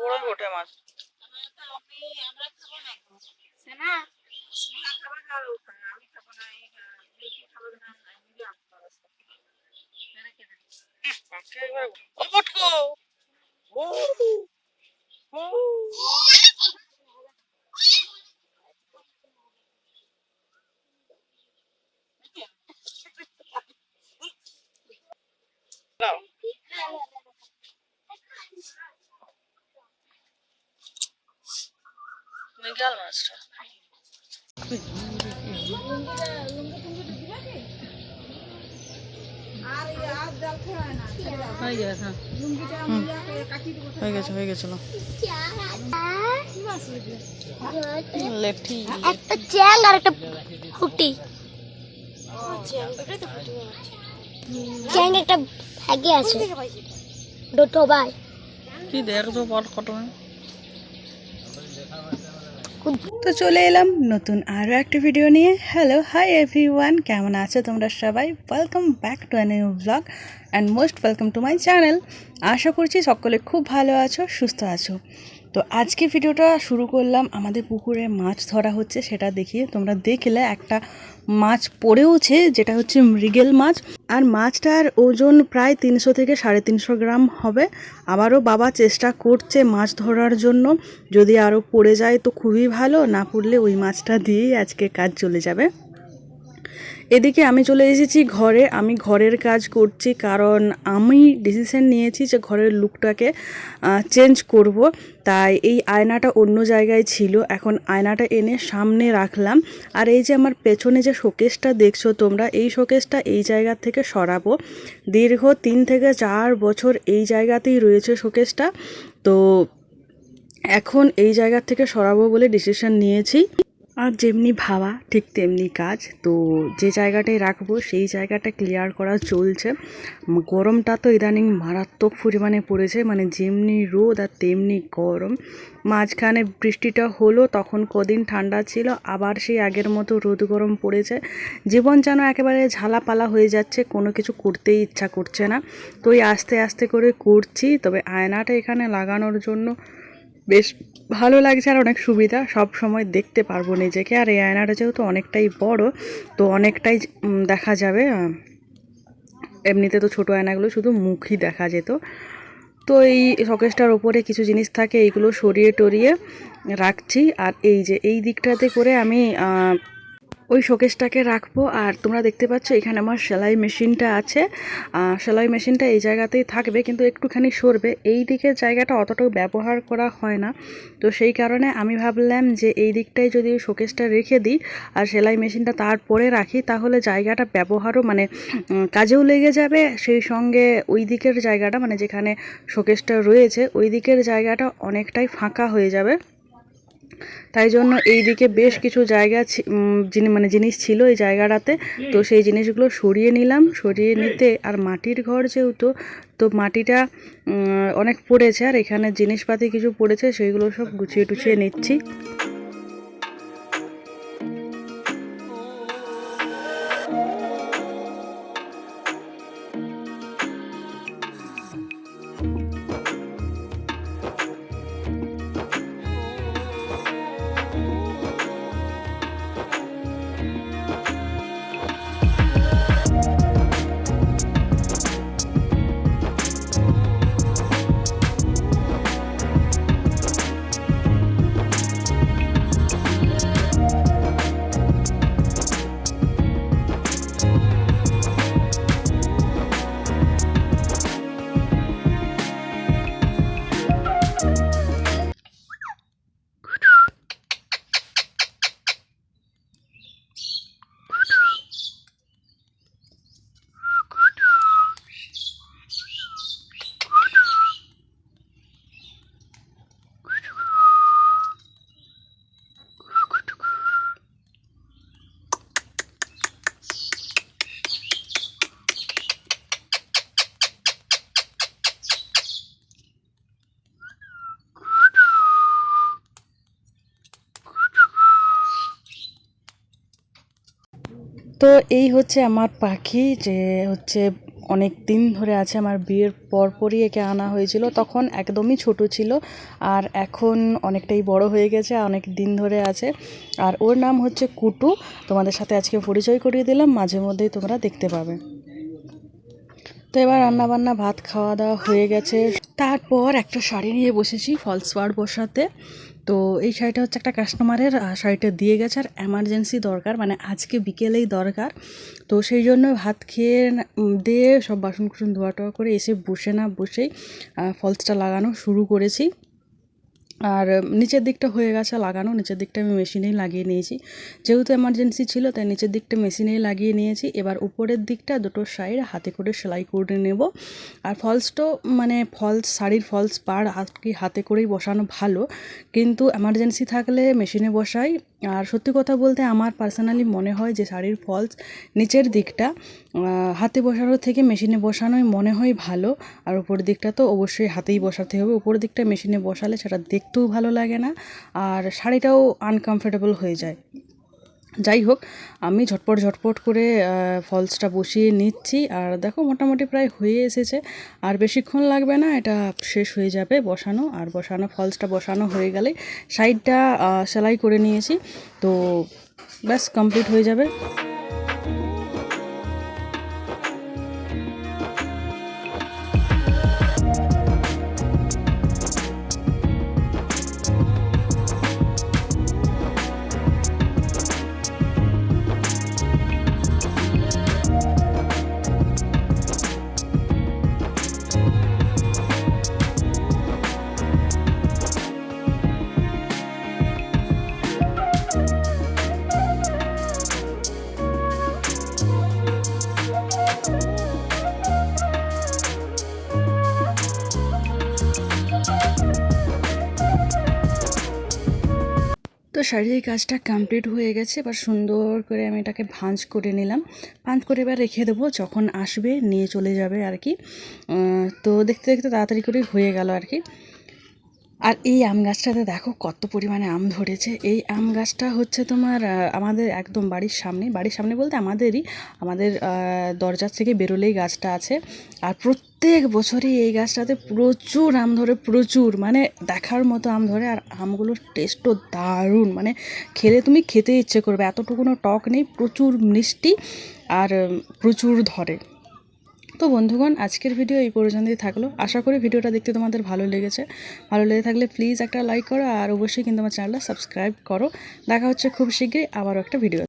বড় গোটে মাছ মৃগেল মাছটা হয়ে গেছিল একটা চ্যাং আর একটা ফুটি চ্যাং একটা ভাগে আছে দুটো ভাই কি দেখছো বল কত তো চলে এলাম নতুন আরও একটা ভিডিও নিয়ে। হ্যালো হাই এভরিওয়ান, কেমন আছো তোমরা সবাই? Welcome back to a new blog and most welcome to my channel. আশা করছি সকলে খুব ভালো আছো, সুস্থ আছো। তো আজকে ভিডিওটা শুরু করলাম, আমাদের পুকুরে মাছ ধরা হচ্ছে সেটা দেখিয়ে। তোমরা দেখলে একটা মাছ পড়েওছে, যেটা হচ্ছে মৃগেল মাছ। আর মাছটার ওজন প্রায় 300 থেকে 350 গ্রাম হবে। আবারও বাবা চেষ্টা করছে মাছ ধরার জন্য, যদি আরও পড়ে যায় তো খুবই ভালো, না পড়লে ওই মাছটা দিয়েই আজকে কাজ চলে যাবে। এদিকে আমি চলে এসেছি ঘরে। আমি ঘরের কাজ করছি, কারণ আমি ডিসিশন নিয়েছি যে ঘরের লুকটাকে চেঞ্জ করব। তাই এই আয়নাটা অন্য জায়গায় ছিল, এখন আয়নাটা এনে সামনে রাখলাম। আর এই যে আমার পেছনে যে শোকেসটা দেখছো তোমরা, এই শোকেসটা এই জায়গা থেকে সরাবো। দীর্ঘ 3 থেকে 4 বছর এই জায়গাতেই রয়েছে শোকেসটা, তো এখন এই জায়গা থেকে সরাবো বলে ডিসিশন নিয়েছি। আর যেমনি ভাবা ঠিক তেমনি কাজ। তো যে জায়গাটায় রাখবো সেই জায়গাটা ক্লিয়ার করা চলছে। গরমটা তো ইদানিং মারাত্মক পরিমাণে পড়েছে, মানে যেমনি রোদ আর তেমনি গরম। মাঝখানে বৃষ্টিটা হলো, তখন কদিন ঠান্ডা ছিল, আবার সেই আগের মতো রোদ গরম পড়েছে। জীবন যেন একেবারে ঝালাপালা হয়ে যাচ্ছে, কোনো কিছু করতেই ইচ্ছা করছে না। তো এই আস্তে আস্তে করে করছি। তবে আয়নাটা এখানে লাগানোর জন্য বেশ ভালো লাগছে আর অনেক সুবিধা, সব সময় দেখতে পারবো নিজেকে। আর এই আয়নাটা যেহেতু অনেকটাই বড়, তো অনেকটাই দেখা যাবে। এমনিতে তো ছোটো আয়নাগুলো শুধু মুখই দেখা যেত। তো এই শোকেসটার ওপরে কিছু জিনিস থাকে, এইগুলো সরিয়ে টরিয়ে রাখছি। আর এই যে এই দিকটাতে করে আমি ওই শোকেসটাকে রাখবো। আর তোমরা দেখতে পাচ্ছ এখানে আমার সেলাই মেশিনটা আছে। সেলাই মেশিনটা এই জায়গাতেই থাকবে, কিন্তু একটুখানি সরবে। এই দিকের জায়গাটা অতটাও ব্যবহার করা হয় না, তো সেই কারণে আমি ভাবলাম যে এই দিকটায় যদি শোকেসটা রেখে দিই আর সেলাই মেশিনটা তারপরে রাখি, তাহলে জায়গাটা ব্যবহারও মানে কাজেও লেগে যাবে। সেই সঙ্গে ওই দিকের জায়গাটা, মানে যেখানে শোকেসটা রয়েছে ওই দিকের জায়গাটা অনেকটাই ফাঁকা হয়ে যাবে। তাই জন্য এই দিকে বেশ কিছু জায়গা মানে জিনিস ছিল এই জায়গাটাতে, তো সেই জিনিসগুলো সরিয়ে নিলাম। সরিয়ে নিতে, আর মাটির ঘর যেহেতু, তো মাটিটা অনেক পড়েছে, আর এখানে জিনিসপাতি কিছু পড়েছে, সেইগুলো সব গুছিয়ে টুছিয়ে নিচ্ছি। তো এই হচ্ছে আমার পাখি, যে হচ্ছে অনেক দিন ধরে আছে। আমার বিয়ের পরপরই একে আনা হয়েছিল, তখন একদমই ছোট ছিল, আর এখন অনেকটাই বড় হয়ে গেছে, অনেক দিন ধরে আছে। আর ওর নাম হচ্ছে কুটু। তোমাদের সাথে আজকে পরিচয় করিয়ে দিলাম, মাঝে মধ্যেই তোমরা দেখতে পাবে। তো এবার রান্নাবান্না, ভাত খাওয়া দাওয়া হয়ে গেছে। তারপর একটা শাড়ি নিয়ে বসেছি ফলস পাড় বসাতে। তো এই শাড়িটা হচ্ছে একটা কাস্টমারের, শাড়িটা দিয়ে গেছে, আর এমার্জেন্সি দরকার, মানে আজকে বিকেলেই দরকার। তো সেই জন্য ভাত খেয়ে দিয়ে সব বাসন কুসন ধোয়া টোয়া করে এসে বসেই ফলসটা লাগানো শুরু করেছি। আর নিচের দিকটা হয়ে গেছে লাগানো, নিচের দিকটা আমি মেশিনেই লাগিয়ে নিয়েছি, যেহেতু এমার্জেন্সি ছিল তাই নিচের দিকটা মেশিনেই লাগিয়ে নিয়েছি। এবার উপরের দিকটা দুটো সাইড হাতে করে সেলাই করে নেব। আর ফলসটাও মানে শাড়ির ফলস পাড় হাতে করেই বসানো ভালো, কিন্তু এমার্জেন্সি থাকলে মেশিনে বসাই। আর সত্যি কথা বলতে আমার পার্সোনালি মনে হয় যে শাড়ির ফলস নিচের দিকটা হাতে বসানোর থেকে মেশিনে বসানোই মনে হয় ভালো। আর উপরের দিকটা তো অবশ্যই হাতেই বসাতে হবে, উপরের দিকটা মেশিনে বসালে সেটা দেখতেও ভালো লাগে না, আর শাড়িটাও আনকমফোর্টেবল হয়ে যায়। যাই হোক, আমি ঝটপট করে ফলসটা বসিয়ে নিচ্ছি। আর দেখো মোটামুটি প্রায় হয়ে এসেছে, আর বেশিক্ষণ লাগবে না, এটা শেষ হয়ে যাবে বসানো। আর ফলসটা বসানো হয়ে গেলে সাইডটা সেলাই করে নিয়েছি, তো ব্যাস কমপ্লিট হয়ে যাবে। তো শাড়ির কাজটা কমপ্লিট হয়ে গেছে, এবার সুন্দর করে আমি এটাকে ভাঁজ করে নিলাম। ভাঁজ করে এবার রেখে দেবো, যখন আসবে নিয়ে চলে যাবে আর কি। তো দেখতে দেখতে তাড়াতাড়ি করে হয়ে গেল আর কি। আর এই আম গাছটাতে দেখো কত পরিমাণে আম ধরেছে। এই আম গাছটা হচ্ছে তোমার আমাদের একদম বাড়ির সামনে বলতে আমাদের দরজার থেকে বেরোলেই গাছটা আছে। আর প্রত্যেক বছরই এই গাছটাতে প্রচুর আম ধরে, প্রচুর মানে দেখার মতো আম ধরে। আর আমগুলোর টেস্টও দারুণ, মানে তুমি খেতে ইচ্ছে করবে, এতটুকুনো টক নেই, প্রচুর মিষ্টি, আর প্রচুর ধরে। তো বন্ধুগণ, আজকের ভিডিও এই পর্যন্তই থাকলো। আশা করি ভিডিওটা দেখতে তোমাদের ভালো লেগেছে। ভালো লেগে থাকলে প্লিজ একটা লাইক করো, আর অবশ্যই কিন্তু আমার চ্যানেলটা সাবস্ক্রাইব করো। দেখা হচ্ছে খুব শীঘ্রই আবারও একটা ভিডিও।